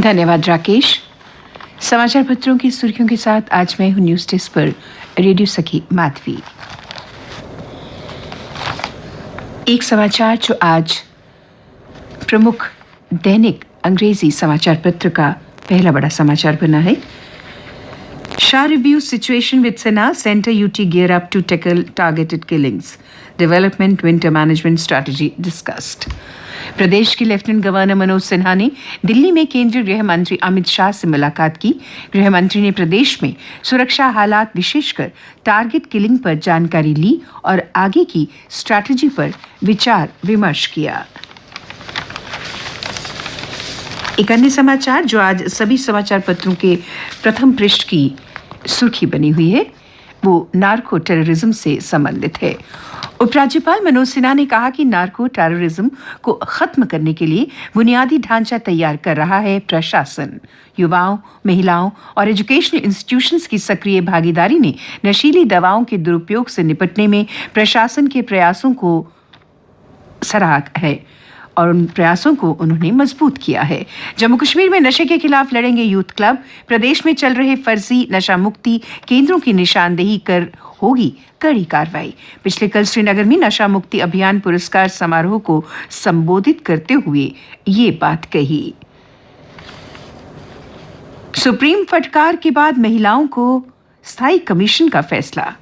धन्यवाद राकेश। समाचार पत्रों की सुर्खियों के साथ आज मैं हूं न्यूज डेस्क पर रेडियो सखी माधवी। एक समाचार जो आज प्रमुख दैनिक अंग्रेजी समाचार पत्र का पहला बड़ा समाचार बना है। Shah reviews situation with Sena, Center UT gear up to tackle targeted killings. Development winter management strategy discussed. प्रदेश के लेफ्टिनेंट गवर्नर मनोज सिन्हा ने दिल्ली में केंद्रीय गृह मंत्री अमित शाह से मुलाकात की। गृह मंत्री ने प्रदेश में सुरक्षा हालात विशेषकर टारगेट किलिंग पर जानकारी ली और आगे की स्ट्रैटेजी पर विचार विमर्श किया। एक अन्य समाचार जो आज सभी समाचार पत्रों के प्रथम पृष्ठ की सुर्खी बनी हुई है वो नार्को टेररिज्म से संबंधित है। उपराज्यपाल मनोज सिन्हा ने कहा कि नार्को टेररिज्म को खत्म करने के लिए बुनियादी ढांचा तैयार कर रहा है प्रशासन। युवाओं, महिलाओं और एजुकेशनल इंस्टीट्यूशंस की सक्रिय भागीदारी ने नशीली दवाओं के दुरुपयोग से निपटने में प्रशासन के प्रयासों को सराहा है और उन प्रयासों को उन्होंने मजबूत किया है। जम्मू कश्मीर में नशे के खिलाफ लड़ेंगे यूथ क्लब। प्रदेश में चल रहे फर्जी नशा मुक्ति केंद्रों की निशानदेही कर होगी कड़ी कार्रवाई। पिछले कल श्रीनगर में नशा मुक्ति अभियान पुरस्कार समारोह को संबोधित करते हुए ये बात कही। सुप्रीम फटकार के बाद महिलाओं को स्थायी कमीशन का फैसला।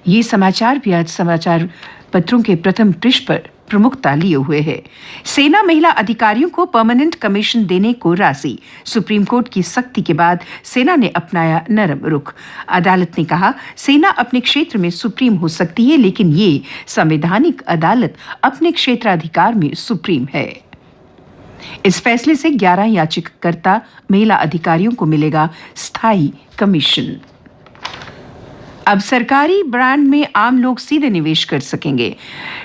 ये समाचार भी आज समाचार पत्रों के प्रथम पृष्ठ पर प्रमुखता लिए हुए है। सेना महिला अधिकारियों को परमानेंट कमीशन देने को राजी। सुप्रीम कोर्ट की सख्ती के बाद सेना ने अपनाया नरम रुख। अदालत ने कहा सेना अपने क्षेत्र में सुप्रीम हो सकती है, लेकिन ये संवैधानिक अदालत अपने क्षेत्राधिकार में सुप्रीम है। इस फैसले से 11 याचिकाकर्ता महिला अधिकारियों को मिलेगा स्थायी कमीशन। अब सरकारी ब्रांड में आम लोग सीधे निवेश कर सकेंगे।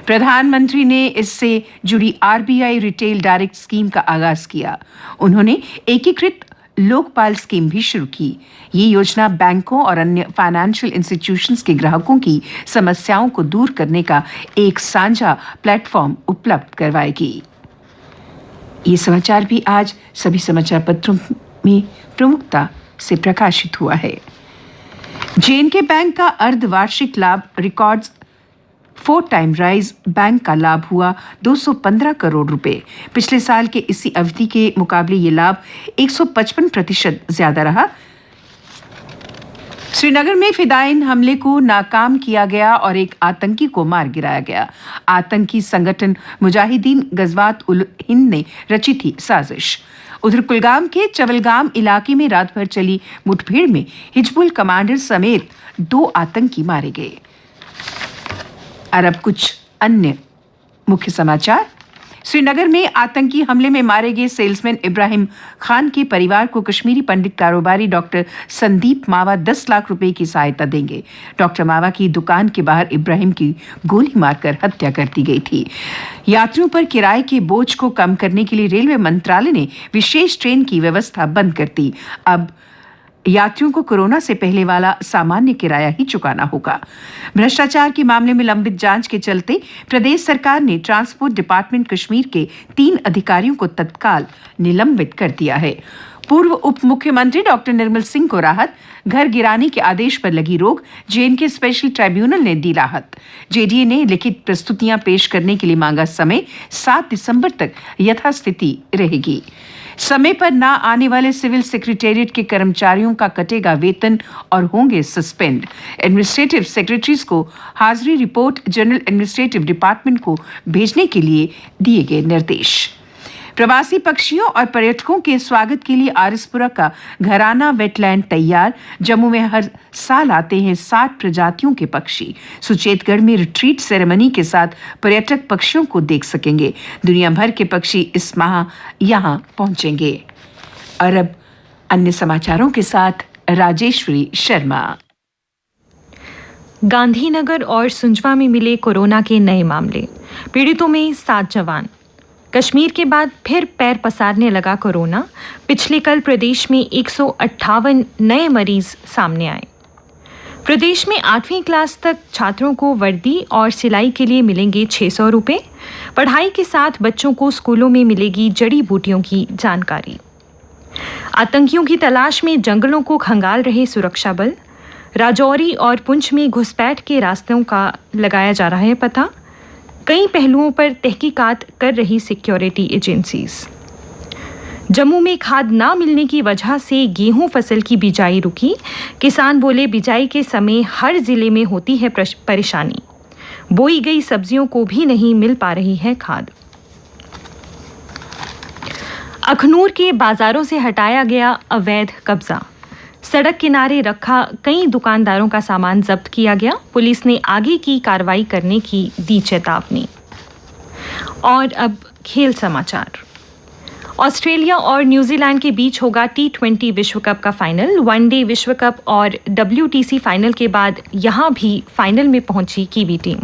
प्रधानमंत्री ने इससे जुड़ी आरबीआई रिटेल डायरेक्ट स्कीम का आगाज किया। उन्होंने एकीकृत लोकपाल स्कीम भी शुरू की। ये योजना बैंकों और अन्य फाइनेंशियल इंस्टीट्यूशंस के ग्राहकों की समस्याओं को दूर करने का एक साझा प्लेटफॉर्म उपलब्ध करवाएगी। ये समाचार भी आज सभी समाचार पत्रों में प्रमुखता से प्रकाशित हुआ है। जेएनके बैंक का अर्धवार्षिक लाभ रिकॉर्ड्स 4 टाइम राइज। बैंक का लाभ हुआ 215 करोड़ रुपए। पिछले साल के इसी अवधि के मुकाबले ये लाभ 155% ज्यादा रहा। श्रीनगर में फिदायिन हमले को नाकाम किया गया और एक आतंकी को मार गिराया गया। आतंकी संगठन मुजाहिदीन गजवात उल हिंद ने रची थी साजिश। उधर कुलगाम के चवलगाम इलाके में रात भर चली मुठभेड़ में हिजबुल कमांडर समेत 2 आतंकी मारे गए। और अब कुछ अन्य मुख्य समाचार। श्रीनगर में आतंकी हमले में मारे गए सेल्समैन इब्राहिम खान के परिवार को कश्मीरी पंडित कारोबारी डॉक्टर संदीप मावा 10 लाख रुपए की सहायता देंगे। डॉक्टर मावा की दुकान के बाहर इब्राहिम की गोली मारकर हत्या कर दी गई थी। यात्रियों पर किराए के बोझ को कम करने के लिए रेलवे मंत्रालय ने विशेष ट्रेन की व्यवस्था बंद कर दी। अब यात्रियों को कोरोना से पहले वाला सामान्य किराया ही चुकाना होगा। भ्रष्टाचार के मामले में लंबित जांच के चलते प्रदेश सरकार ने ट्रांसपोर्ट डिपार्टमेंट कश्मीर के 3 अधिकारियों को तत्काल निलंबित कर दिया है। पूर्व उप मुख्यमंत्री डॉक्टर निर्मल सिंह को राहत। घर गिराने के आदेश पर लगी रोक। जेएनके स्पेशल ट्राइब्यूनल ने दी राहत। जेडीए ने लिखित प्रस्तुतियां पेश करने के लिए मांगा समय। 7 दिसंबर तक यथास्थिति रहेगी। समय पर ना आने वाले सिविल सेक्रेटेरिएट के कर्मचारियों का कटेगा वेतन और होंगे सस्पेंड। एडमिनिस्ट्रेटिव सेक्रेटरीज को हाजिरी रिपोर्ट जनरल एडमिनिस्ट्रेटिव डिपार्टमेंट को भेजने के लिए दिए गए निर्देश। प्रवासी पक्षियों और पर्यटकों के स्वागत के लिए आरएसपुरा का घराना वेटलैंड तैयार। जम्मू में हर साल आते हैं 60 प्रजातियों के पक्षी। सुचेतगढ़ में रिट्रीट सेरेमनी के साथ पर्यटक पक्षियों को देख सकेंगे। दुनिया भर के पक्षी इस माह यहां पहुंचेंगे। और अब अन्य समाचारों के साथ राजेश्वरी शर्मा। गांधीनगर और सुंजवा में मिले कोरोना के नए मामले। पीड़ितों में 7 जवान। कश्मीर के बाद फिर पैर पसारने लगा कोरोना। पिछले कल प्रदेश में 158 नए मरीज सामने आए। प्रदेश में 8वीं क्लास तक छात्रों को वर्दी और सिलाई के लिए मिलेंगे 600 रुपये। पढ़ाई के साथ बच्चों को स्कूलों में मिलेगी जड़ी बूटियों की जानकारी। आतंकियों की तलाश में जंगलों को खंगाल रहे सुरक्षा बल। राजौरी और पुंछ में घुसपैठ के रास्तों का लगाया जा रहा है पता। कई पहलुओं पर तहकीकात कर रही सिक्योरिटी एजेंसीज। जम्मू में खाद ना मिलने की वजह से गेहूं फसल की बिजाई रुकी। किसान बोले बिजाई के समय हर जिले में होती है परेशानी। बोई गई सब्जियों को भी नहीं मिल पा रही है खाद। अखनूर के बाजारों से हटाया गया अवैध कब्जा। सड़क किनारे रखा कई दुकानदारों का सामान जब्त किया गया। पुलिस ने आगे की कार्रवाई करने की दी चेतावनी। और अब खेल समाचार। ऑस्ट्रेलिया और न्यूजीलैंड के बीच होगा T20 विश्व कप का फाइनल। वनडे विश्व कप और WTC फाइनल के बाद यहां भी फाइनल में पहुंची कीवी टीम।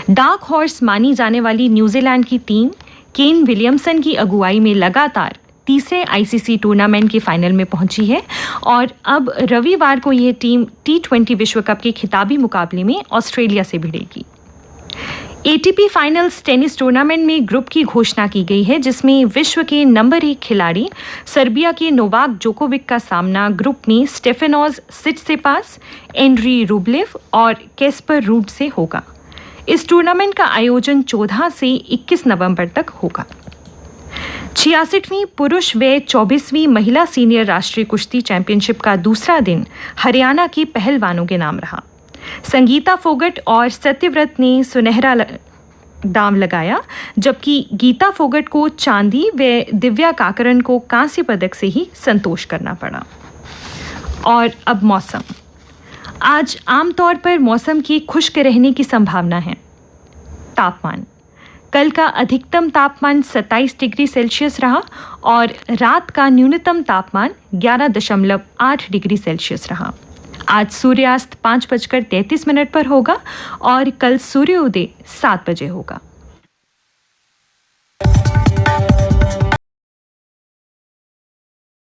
डार्क हॉर्स मानी जाने वाली न्यूजीलैंड की टीम केन विलियमसन की अगुवाई में लगातार तीसरे ICC टूर्नामेंट के फाइनल में पहुंची है और अब रविवार को यह टीम T20 विश्व कप के खिताबी मुकाबले में ऑस्ट्रेलिया से भिड़ेगी। ATP फाइनल्स टेनिस टूर्नामेंट में ग्रुप की घोषणा की गई है, जिसमें विश्व के नंबर 1 खिलाड़ी सर्बिया के नोवाक जोकोविक का सामना ग्रुप में स्टेफेनोस सिटसिपास, एंड्री रूबलेव और कैस्पर रूड से होगा। इस टूर्नामेंट का आयोजन 14 से 21 नवंबर तक होगा। 66वीं पुरुष व 24वीं महिला सीनियर राष्ट्रीय कुश्ती चैंपियनशिप का दूसरा दिन हरियाणा के पहलवानों के नाम रहा। संगीता फोगट और सत्यव्रत ने सुनहरा दांव लगाया, जबकि गीता फोगट को चांदी व दिव्या काकरन को कांस्य पदक से ही संतोष करना पड़ा। और अब मौसम। आज आमतौर पर मौसम के खुश्क रहने की संभावना है। तापमान कल का अधिकतम तापमान 27 डिग्री सेल्सियस रहा और रात का न्यूनतम तापमान 11.8 डिग्री सेल्सियस रहा। आज सूर्यास्त 5:33 पर होगा और कल सूर्योदय 7 बजे होगा।